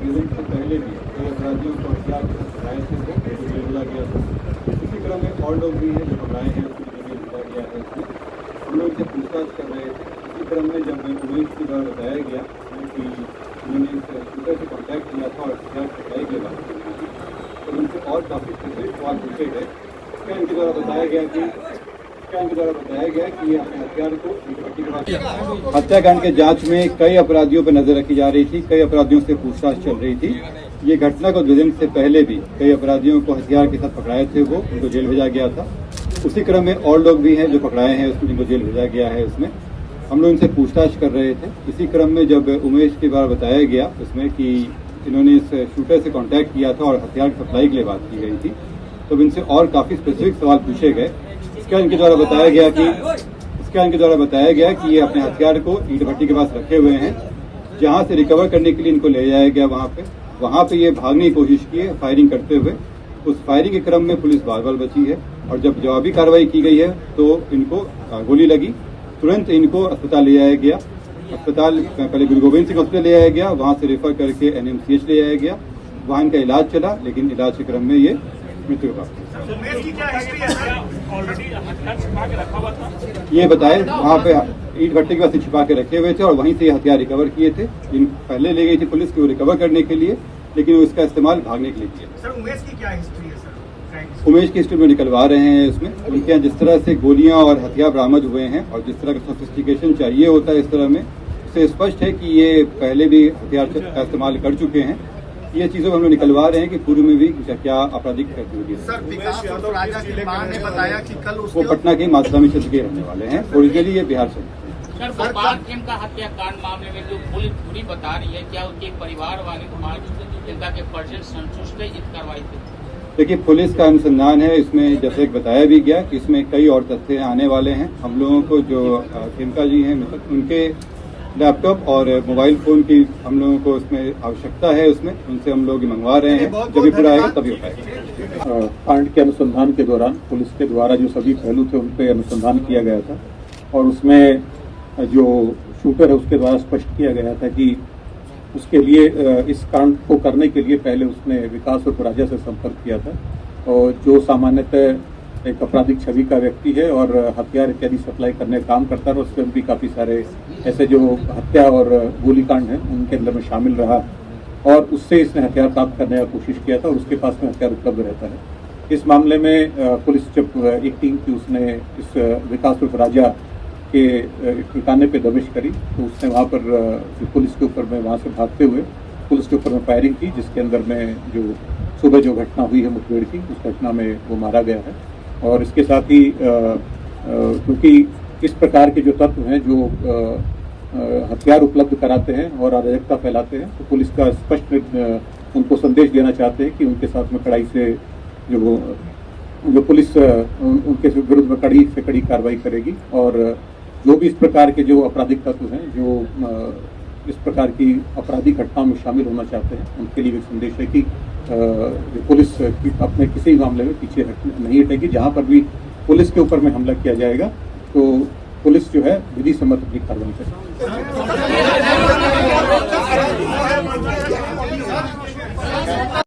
Visit से पहले भी कई अपराधियों को हथियार के साथ पकड़ाए थे वो जेल भेजा गया था। इसी क्रम में और लोग भी हैं जो पकड़ाए हैं, उसको जेल भेजा गया है। इसमें हम लोग इनसे पूछताछ कर रहे थे। इसी क्रम में जब उमेश के द्वारा बताया गया कि उन्होंने इस शूटर से कॉन्टैक्ट किया था और हथियार सप्लाई के बाद तो उनसे और काफ़ी स्पेसिफिक सवाल पूछे गए। इसका इनके द्वारा बताया गया कि ये अपने हथियार को हत्याकांड के जांच में कई अपराधियों पर नजर रखी जा रही थी, कई अपराधियों से पूछताछ चल रही थी। ये घटना को 2 दिन से पहले भी कई अपराधियों को हथियार के साथ पकड़ाए थे वो, उनको जेल भेजा गया था। उसी क्रम में और लोग भी हैं जो पकड़ाए हैं, उसको जिनको जेल भेजा गया है। उसमें हम लोग इनसे पूछताछ कर रहे थे। इसी क्रम में जब उमेश के बारे बताया गया उसमें कि इन्होंने इस शूटर से कॉन्टैक्ट किया था और हथियार की सप्लाई के लिए बात की गई थी, तो इनसे और काफी स्पेसिफिक सवाल पूछे गए। इसका इनके द्वारा बताया गया कि ये अपने हथियार को ईंट भट्टी के पास रखे हुए हैं। जहां से रिकवर करने के लिए इनको ले जाया गया वहां पे ये भागने की कोशिश की है फायरिंग करते हुए। उस फायरिंग के क्रम में पुलिस बाल बची है और जब जवाबी कार्रवाई की गई है तो इनको गोली लगी। तुरंत इनको अस्पताल ले जाया गया। अस्पताल पहले गुरु गोविंद सिंह हॉस्पिटल ले जाया गया, वहां से रेफर करके NMCH ले जाया गया। वहां इनका इलाज चला, लेकिन इलाज के क्रम में ये मृत्यु का ये बताए वहाँ पे ईंट भट्टी के पास छिपा के रखे हुए थे और वहीं से ये हथियार रिकवर किए थे। इन पहले ले गई थी पुलिस को रिकवर करने के लिए, लेकिन उसका इस्तेमाल भागने के लिए किया। सर उमेश की क्या हिस्ट्री है सर? उमेश की हिस्ट्री में निकलवा रहे हैं। इसमें उनके यहाँ जिस तरह से गोलियां और हथियार बरामद हुए हैं और जिस तरह का सोफिस्टिकेशन चाहिए होता है इस तरह में, उससे स्पष्ट है कि ये पहले भी हथियार का इस्तेमाल कर चुके हैं। ये चीजों को हम लोग निकलवा रहे हैं कि पूर्व में भी क्या आपराधिक एक्टिविटी है। सर विकास उर्फ राजा की मां ने बताया कि कल वो पटना के मातलामी क्षेत्र के रहने वाले हैं। ओरिजिनली ये बिहार से। सर गोपाल सिंह का हत्याकांड मामले में जो पुलिस पूरी बता रही है, क्या उनके परिवार वाले जनता के पर्सन संतुष्ट है इस कार्रवाई से? देखिए, पुलिस का अनुसंधान है इसमें, जैसे बताया भी गया कि इसमें कई और तथ्य आने वाले हैं। हम लोगों को जो खेमका जी हैं मतलब उनके लैपटॉप और मोबाइल फोन की हम लोगों को उसमें आवश्यकता है, उसमें उनसे हम लोग मंगवा रहे हैं। जब भी पूरा आएगा तभी हो पाएगा। कांड के अनुसंधान के दौरान पुलिस के द्वारा जो सभी पहलू थे उन पर अनुसंधान किया गया था और उसमें जो शूटर है उसके द्वारा स्पष्ट किया गया था कि उसके लिए इस कांड को करने के लिए पहले उसने विकास उर्फ राजा से संपर्क किया था और जो सामान्यतः एक आपराधिक छवि का व्यक्ति है और हथियार इत्यादि सप्लाई करने का काम करता है। उसमें भी काफी सारे ऐसे जो हत्या और गोलीकांड हैं उनके अंदर में शामिल रहा और उससे इसने हथियार प्राप्त करने का कोशिश किया था और उसके पास में हथियार उपलब्ध रहता है। इस मामले में पुलिस जब एक टीम की उसने इस विकास उर्फ राजा के ठिकाने पे दबिश करी तो उसने वहाँ पर पुलिस के ऊपर में वहाँ से भागते हुए पुलिस के ऊपर में फायरिंग की, जिसके अंदर में जो सुबह जो घटना हुई है मुठभेड़ की, उस घटना में वो मारा गया है। और इसके साथ ही क्योंकि इस प्रकार के जो तत्व हैं जो हथियार उपलब्ध कराते हैं और अराजकता फैलाते हैं, तो पुलिस का स्पष्ट उनको संदेश देना चाहते हैं कि उनके साथ में कड़ाई से जो पुलिस उनके विरुद्ध में कड़ी से कड़ी कार्रवाई करेगी और जो भी इस प्रकार के जो आपराधिक तत्व हैं जो इस प्रकार की आपराधिक घटनाओं में शामिल होना चाहते हैं, उनके लिए भी संदेश है कि पुलिस अपने किसी भी मामले में पीछे नहीं हटेगी। जहां पर भी पुलिस के ऊपर में हमला किया जाएगा तो पुलिस जो है विधि सम्मत अपनी कार्रवाई करेगी।